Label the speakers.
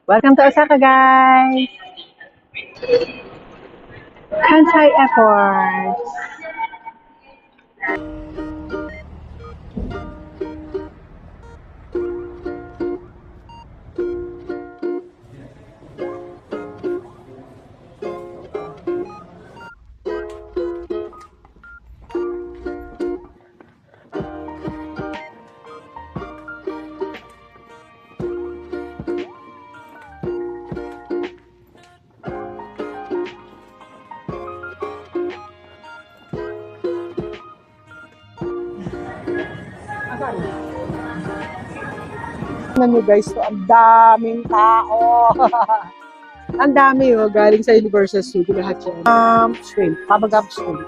Speaker 1: Welcome to Osaka, guys! Kansai Airport.
Speaker 2: Tingnan nyo guys, to ang daming tao. Ang dami galing sa Universal Studio lahat yan. Shrimp, Kabagab shrimp.